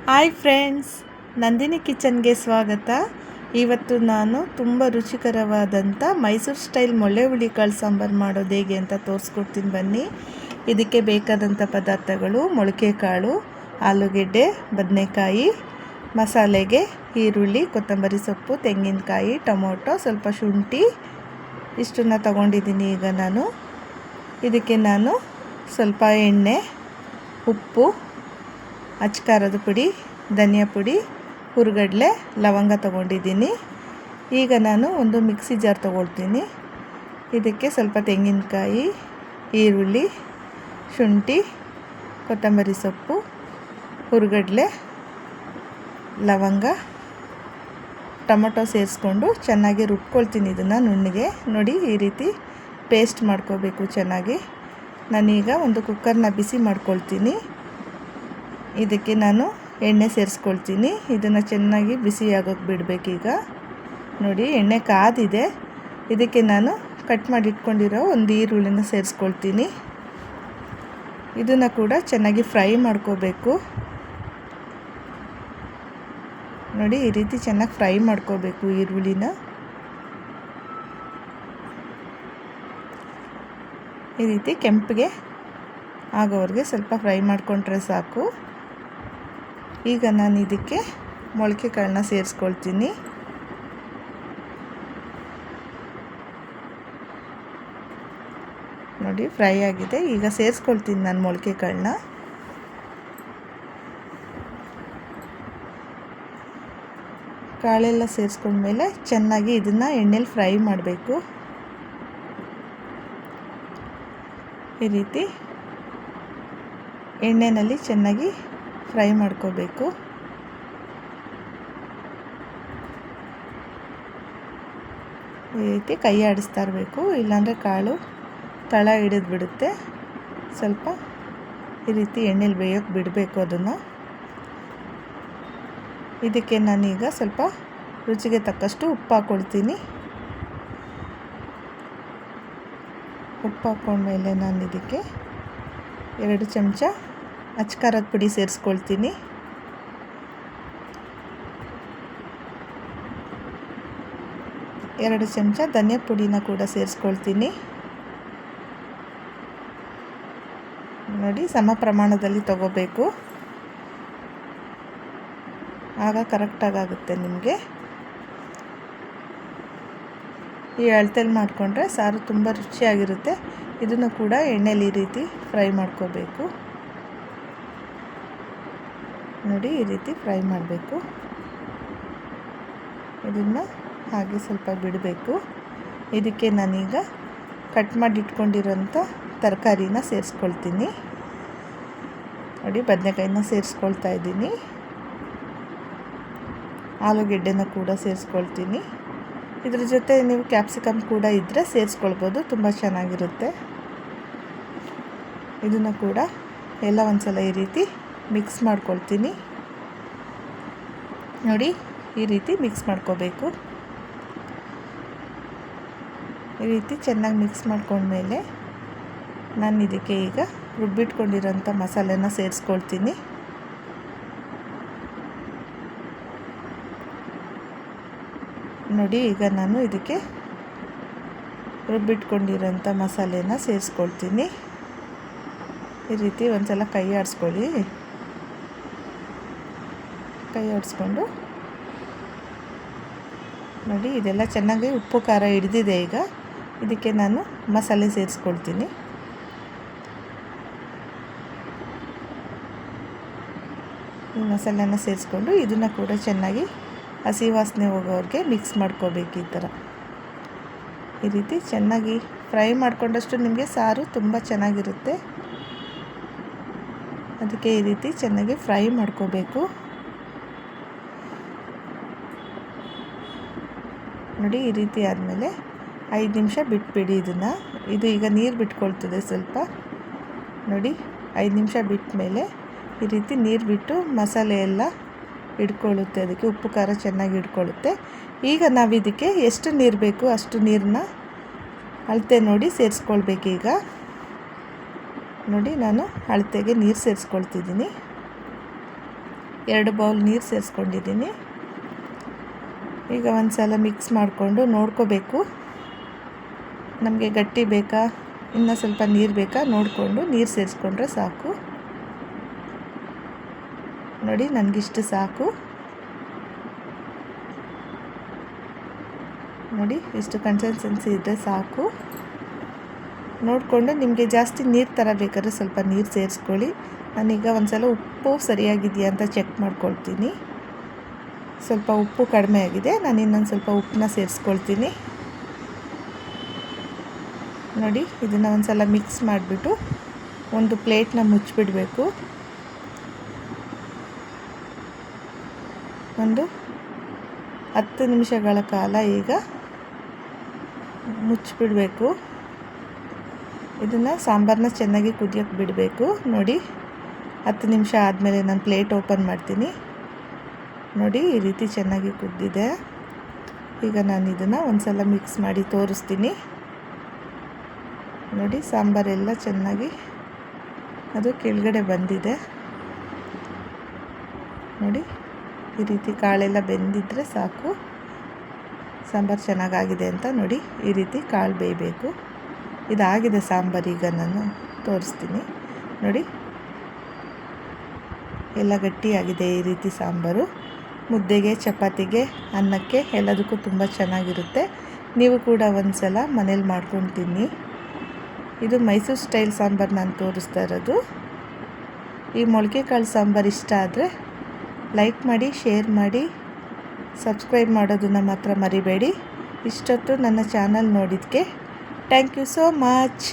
Hi friends, Nandini ಕಿಚನ್ಗೆ ಸ್ವಾಗತ. ಇವತ್ತು ನಾನು ತುಂಬ ರುಚಿಕರವಾದಂಥ ಮೈಸೂರು ಸ್ಟೈಲ್ ಮೊಳ್ಳೆ ಹುಳಿಕಾಳು ಸಾಂಬಾರು ಮಾಡೋದು ಹೇಗೆ ಅಂತ ತೋರಿಸ್ಕೊಡ್ತೀನಿ ಬನ್ನಿ. ಇದಕ್ಕೆ ಬೇಕಾದಂಥ ಪದಾರ್ಥಗಳು: ಮೊಳಕೆ ಕಾಳು, ಆಲೂಗೆಡ್ಡೆ, ಬದನೆಕಾಯಿ, ಮಸಾಲೆಗೆ ಈರುಳ್ಳಿ, ಕೊತ್ತಂಬರಿ ಸೊಪ್ಪು, ತೆಂಗಿನಕಾಯಿ, ಟೊಮೊಟೊ, ಸ್ವಲ್ಪ ಶುಂಠಿ, ಇಷ್ಟನ್ನು ತಗೊಂಡಿದ್ದೀನಿ. ಈಗ ಇದಕ್ಕೆ ನಾನು ಸ್ವಲ್ಪ ಎಣ್ಣೆ, ಉಪ್ಪು, ಅಚ್ಕಾರದ ಪುಡಿ, ಧನಿಯಾ ಪುಡಿ, ಹುರ್ಗಡ್ಲೆ, ಲವಂಗ ತೊಗೊಂಡಿದ್ದೀನಿ. ಈಗ ನಾನು ಒಂದು ಮಿಕ್ಸಿ ಜಾರ್ ತೊಗೊಳ್ತೀನಿ. ಇದಕ್ಕೆ ಸ್ವಲ್ಪ ತೆಂಗಿನಕಾಯಿ, ಈರುಳ್ಳಿ, ಶುಂಠಿ, ಕೊತ್ತಂಬರಿ ಸೊಪ್ಪು, ಹುರ್ಗಡ್ಲೆ, ಲವಂಗ, ಟೊಮೊಟೊ ಸೇರಿಸ್ಕೊಂಡು ಚೆನ್ನಾಗಿ ರುಬ್ಕೊಳ್ತೀನಿ. ಇದನ್ನು ನುಣ್ಣಗೆ ನೋಡಿ, ಈ ರೀತಿ ಪೇಸ್ಟ್ ಮಾಡ್ಕೋಬೇಕು ಚೆನ್ನಾಗಿ. ನಾನೀಗ ಒಂದು ಕುಕ್ಕರ್ನ ಬಿಸಿ ಮಾಡ್ಕೊಳ್ತೀನಿ. ಇದಕ್ಕೆ ನಾನು ಎಣ್ಣೆ ಸೇರಿಸ್ಕೊಳ್ತೀನಿ. ಇದನ್ನು ಚೆನ್ನಾಗಿ ಬಿಸಿ ಆಗೋಕ್ಕೆ ಬಿಡಬೇಕೀಗ. ನೋಡಿ, ಎಣ್ಣೆ ಕಾದಿದೆ. ಇದಕ್ಕೆ ನಾನು ಕಟ್ ಮಾಡಿ ಇಟ್ಕೊಂಡಿರೋ ಒಂದು ಈರುಳ್ಳಿನ ಸೇರಿಸ್ಕೊಳ್ತೀನಿ. ಇದನ್ನು ಕೂಡ ಚೆನ್ನಾಗಿ ಫ್ರೈ ಮಾಡ್ಕೋಬೇಕು. ನೋಡಿ, ಈ ರೀತಿ ಚೆನ್ನಾಗಿ ಫ್ರೈ ಮಾಡ್ಕೋಬೇಕು ಈರುಳ್ಳಿನ. ಈ ರೀತಿ ಕೆಂಪಿಗೆ ಆಗೋವರೆಗೆ ಸ್ವಲ್ಪ ಫ್ರೈ ಮಾಡಿಕೊಂಡ್ರೆ ಸಾಕು. ಈಗ ನಾನು ಇದಕ್ಕೆ ಮೊಳಕೆ ಕಾಳನ್ನ ಸೇರಿಸ್ಕೊಳ್ತೀನಿ. ನೋಡಿ, ಫ್ರೈ ಆಗಿದೆ. ಈಗ ಸೇರಿಸ್ಕೊಳ್ತೀನಿ ನಾನು ಮೊಳಕೆ ಕಾಳನ್ನ. ಕಾಳೆಲ್ಲ ಸೇರಿಸ್ಕೊಂಡ್ಮೇಲೆ ಚೆನ್ನಾಗಿ ಇದನ್ನು ಎಣ್ಣೆಲಿ ಫ್ರೈ ಮಾಡಬೇಕು. ಈ ರೀತಿ ಎಣ್ಣೆಯಲ್ಲಿ ಚೆನ್ನಾಗಿ ಫ್ರೈ ಮಾಡ್ಕೋಬೇಕು. ಈ ರೀತಿ ಕೈ ಆಡಿಸ್ತಾ ಇರಬೇಕು, ಇಲ್ಲಾಂದರೆ ಕಾಳು ತಳ ಹಿಡಿದು ಬಿಡುತ್ತೆ. ಸ್ವಲ್ಪ ಈ ರೀತಿ ಎಣ್ಣೆಲಿ ಬೇಯೋಕ್ಕೆ ಬಿಡಬೇಕು ಅದನ್ನು. ಇದಕ್ಕೆ ನಾನೀಗ ಸ್ವಲ್ಪ ರುಚಿಗೆ ತಕ್ಕಷ್ಟು ಉಪ್ಪು ಹಾಕ್ಕೊಳ್ತೀನಿ. ಉಪ್ಪು ಹಾಕ್ಕೊಂಡ್ಮೇಲೆ ನಾನು ಇದಕ್ಕೆ 2 ಚಮಚ ಅಚ್ಕಾರದ ಪುಡಿ ಸೇರಿಸ್ಕೊಳ್ತೀನಿ. ಎರಡು ಚಮಚ ಧನಿಯಾ ಪುಡಿನ ಕೂಡ ಸೇರಿಸ್ಕೊಳ್ತೀನಿ. ನೋಡಿ, ಸಮ ಪ್ರಮಾಣದಲ್ಲಿ ತಗೋಬೇಕು, ಆಗ ಕರೆಕ್ಟಾಗುತ್ತೆ ನಿಮಗೆ. ಈ ಅಳತೆಯಲ್ಲಿ ಮಾಡಿಕೊಂಡ್ರೆ ಸಾರು ತುಂಬ ರುಚಿಯಾಗಿರುತ್ತೆ. ಇದನ್ನು ಕೂಡ ಎಣ್ಣೆಲಿ ಈ ರೀತಿ ಫ್ರೈ ಮಾಡ್ಕೋಬೇಕು. ನೋಡಿ, ಈ ರೀತಿ ಫ್ರೈ ಮಾಡಬೇಕು. ಇದನ್ನು ಹಾಗೆ ಸ್ವಲ್ಪ ಬಿಡಬೇಕು. ಇದಕ್ಕೆ ನಾನೀಗ ಕಟ್ ಮಾಡಿ ಇಟ್ಕೊಂಡಿರೋಂಥ ತರಕಾರಿನ ಸೇರಿಸ್ಕೊಳ್ತೀನಿ. ನೋಡಿ, ಬದನೆಕಾಯಿನ ಸೇರಿಸ್ಕೊಳ್ತಾ ಇದ್ದೀನಿ. ಆಲೂಗೆಡ್ಡೆನ ಕೂಡ ಸೇರಿಸ್ಕೊಳ್ತೀನಿ. ಇದ್ರ ಜೊತೆ ನೀವು ಕ್ಯಾಪ್ಸಿಕಮ್ ಕೂಡ ಇದ್ದರೆ ಸೇರಿಸ್ಕೊಳ್ಬೋದು, ತುಂಬ ಚೆನ್ನಾಗಿರುತ್ತೆ. ಇದನ್ನು ಕೂಡ ಎಲ್ಲ ಒಂದ್ಸಲ ಈ ರೀತಿ ಮಿಕ್ಸ್ ಮಾಡ್ಕೊಳ್ತೀನಿ. ನೋಡಿ, ಈ ರೀತಿ ಮಿಕ್ಸ್ ಮಾಡ್ಕೋಬೇಕು. ಈ ರೀತಿ ಚೆನ್ನಾಗಿ ಮಿಕ್ಸ್ ಮಾಡ್ಕೊಂಡ್ಮೇಲೆ ನಾನು ಇದಕ್ಕೆ ಈಗ ರುಬ್ಬಿಟ್ಕೊಂಡಿರೋಂಥ ಮಸಾಲೆನ ಸೇರಿಸ್ಕೊಳ್ತೀನಿ. ನೋಡಿ, ಈಗ ನಾನು ಇದಕ್ಕೆ ರುಬ್ಬಿಟ್ಕೊಂಡಿರೋಂಥ ಮಸಾಲೆನ ಸೇರಿಸ್ಕೊಳ್ತೀನಿ. ಈ ರೀತಿ ಒಂದ್ಸಲ ಕೈ ಆಡಿಸ್ಕೊಳ್ಳಿ. ಕೈ ಆಡಿಸ್ಕೊಂಡು ನೋಡಿ, ಇದೆಲ್ಲ ಚೆನ್ನಾಗಿ ಉಪ್ಪು ಖಾರ ಹಿಡಿದಿದೆ. ಈಗ ಇದಕ್ಕೆ ನಾನು ಮಸಾಲೆ ಸೇರಿಸ್ಕೊಳ್ತೀನಿ. ಈ ಮಸಾಲೆನ ಸೇರಿಸ್ಕೊಂಡು ಇದನ್ನು ಕೂಡ ಚೆನ್ನಾಗಿ ಹಸಿ ವಾಸನೆ ಹೋಗೋವರೆಗೆ ಮಿಕ್ಸ್ ಮಾಡ್ಕೋಬೇಕು. ಈ ಥರ ಈ ರೀತಿ ಚೆನ್ನಾಗಿ ಫ್ರೈ ಮಾಡಿಕೊಂಡಷ್ಟು ನಿಮಗೆ ಸಾರು ತುಂಬ ಚೆನ್ನಾಗಿರುತ್ತೆ. ಅದಕ್ಕೆ ಈ ರೀತಿ ಚೆನ್ನಾಗಿ ಫ್ರೈ ಮಾಡ್ಕೋಬೇಕು. ನೋಡಿ, ಈ ರೀತಿ ಆದಮೇಲೆ 5 ನಿಮಿಷ ಬಿಟ್ಬಿಡಿ ಇದನ್ನು. ಇದು ಈಗ ನೀರು ಬಿಟ್ಕೊಳ್ತದೆ ಸ್ವಲ್ಪ. ನೋಡಿ, 5 ನಿಮಿಷ ಬಿಟ್ಟ ಮೇಲೆ ಈ ರೀತಿ ನೀರು ಬಿಟ್ಟು ಮಸಾಲೆ ಎಲ್ಲ ಹಿಡ್ಕೊಳ್ಳುತ್ತೆ. ಅದಕ್ಕೆ ಉಪ್ಪು ಖಾರ ಚೆನ್ನಾಗಿ ಹಿಡ್ಕೊಳ್ಳುತ್ತೆ. ಈಗ ನಾವು ಇದಕ್ಕೆ ಎಷ್ಟು ನೀರು ಬೇಕು ಅಷ್ಟು ನೀರನ್ನ ಅಳತೆ ನೋಡಿ ಸೇರಿಸ್ಕೊಳ್ಬೇಕೀಗ. ನೋಡಿ, ನಾನು ಅಳತೆಗೆ ನೀರು ಸೇರಿಸ್ಕೊಳ್ತಿದ್ದೀನಿ. 2 ಬೌಲ್ ನೀರು ಸೇರಿಸ್ಕೊಂಡಿದ್ದೀನಿ. ಈಗ ಒಂದು ಸಲ ಮಿಕ್ಸ್ ಮಾಡಿಕೊಂಡು ನೋಡ್ಕೋಬೇಕು, ನಮಗೆ ಗಟ್ಟಿ ಬೇಕಾ ಇನ್ನೂ ಸ್ವಲ್ಪ ನೀರು ಬೇಕಾ ನೋಡಿಕೊಂಡು ನೀರು ಸೇರಿಸ್ಕೊಂಡ್ರೆ ಸಾಕು. ನೋಡಿ ನನಗಿಷ್ಟು ಸಾಕು. ನೋಡಿ ಇಷ್ಟು ಕನ್ಸಿಸ್ಟೆನ್ಸಿ ಇದ್ದರೆ ಸಾಕು. ನೋಡಿಕೊಂಡು ನಿಮಗೆ ಜಾಸ್ತಿ ನೀರು ಥರ ಬೇಕಾದ್ರೆ ಸ್ವಲ್ಪ ನೀರು ಸೇರಿಸ್ಕೊಳ್ಳಿ. ನಾನೀಗ ಒಂದು ಸಲ ಉಪ್ಪು ಸರಿಯಾಗಿದೆಯಾ ಅಂತ ಚೆಕ್ ಮಾಡ್ಕೊಳ್ತೀನಿ. ಸ್ವಲ್ಪ ಉಪ್ಪು ಕಡಿಮೆ ಆಗಿದೆ, ನಾನು ಇನ್ನೊಂದು ಸ್ವಲ್ಪ ಉಪ್ಪನ್ನ ಸೇರಿಸ್ಕೊಳ್ತೀನಿ. ನೋಡಿ ಇದನ್ನು ಒಂದು ಸಲ ಮಿಕ್ಸ್ ಮಾಡಿಬಿಟ್ಟು ಒಂದು ಪ್ಲೇಟ್ನ ಮುಚ್ಚಿಬಿಡಬೇಕು. ಒಂದು 10 ನಿಮಿಷಗಳ ಕಾಲ ಈಗ ಮುಚ್ಚಿಬಿಡಬೇಕು. ಇದನ್ನು ಸಾಂಬಾರನ್ನ ಚೆನ್ನಾಗಿ ಕುದಿಯೋಕ್ಕೆ ಬಿಡಬೇಕು. ನೋಡಿ 10 ನಿಮಿಷ ಆದಮೇಲೆ ನಾನು ಪ್ಲೇಟ್ ಓಪನ್ ಮಾಡ್ತೀನಿ. ನೋಡಿ ಈ ರೀತಿ ಚೆನ್ನಾಗಿ ಕುದ್ದಿದೆ. ಈಗ ನಾನು ಇದನ್ನು ಒಂದು ಸಲ ಮಿಕ್ಸ್ ಮಾಡಿ ತೋರಿಸ್ತೀನಿ. ನೋಡಿ ಸಾಂಬಾರೆಲ್ಲ ಚೆನ್ನಾಗಿ ಅದು ಕೆಳಗಡೆ ಬಂದಿದೆ. ನೋಡಿ ಈ ರೀತಿ ಕಾಳೆಲ್ಲ ಬೆಂದಿದ್ದರೆ ಸಾಕು, ಸಾಂಬಾರು ಚೆನ್ನಾಗಾಗಿದೆ ಅಂತ. ನೋಡಿ ಈ ರೀತಿ ಕಾಳು ಬೇಯಬೇಕು. ಇದಾಗಿದೆ ಸಾಂಬಾರು. ಈಗ ನಾನು ತೋರಿಸ್ತೀನಿ. ನೋಡಿ ಎಲ್ಲ ಗಟ್ಟಿಯಾಗಿದೆ. ಈ ರೀತಿ ಸಾಂಬಾರು ಮುದ್ದೆಗೆ, ಚಪಾತಿಗೆ, ಅನ್ನಕ್ಕೆ ಎಲ್ಲದಕ್ಕೂ ತುಂಬ ಚೆನ್ನಾಗಿರುತ್ತೆ. ನೀವು ಕೂಡ ಒಂದು ಸಲ ಮನೇಲಿ ಮಾಡ್ಕೊಂಡು ತಿನ್ನಿ. ಇದು ಮೈಸೂರು ಸ್ಟೈಲ್ ಸಾಂಬಾರು ನಾನು ತೋರಿಸ್ತಾ ಇರೋದು. ಈ ಮೊಳಕೆ ಕಾಳು ಸಾಂಬಾರು ಇಷ್ಟ ಆದರೆ ಲೈಕ್ ಮಾಡಿ, ಶೇರ್ ಮಾಡಿ, ಸಬ್ಸ್ಕ್ರೈಬ್ ಮಾಡೋದನ್ನು ಮಾತ್ರ ಮರಿಬೇಡಿ. ಇಷ್ಟೊತ್ತು ನನ್ನ ಚಾನಲ್ ನೋಡಿದ್ದಕ್ಕೆ ಥ್ಯಾಂಕ್ ಯು ಸೋ ಮಚ್.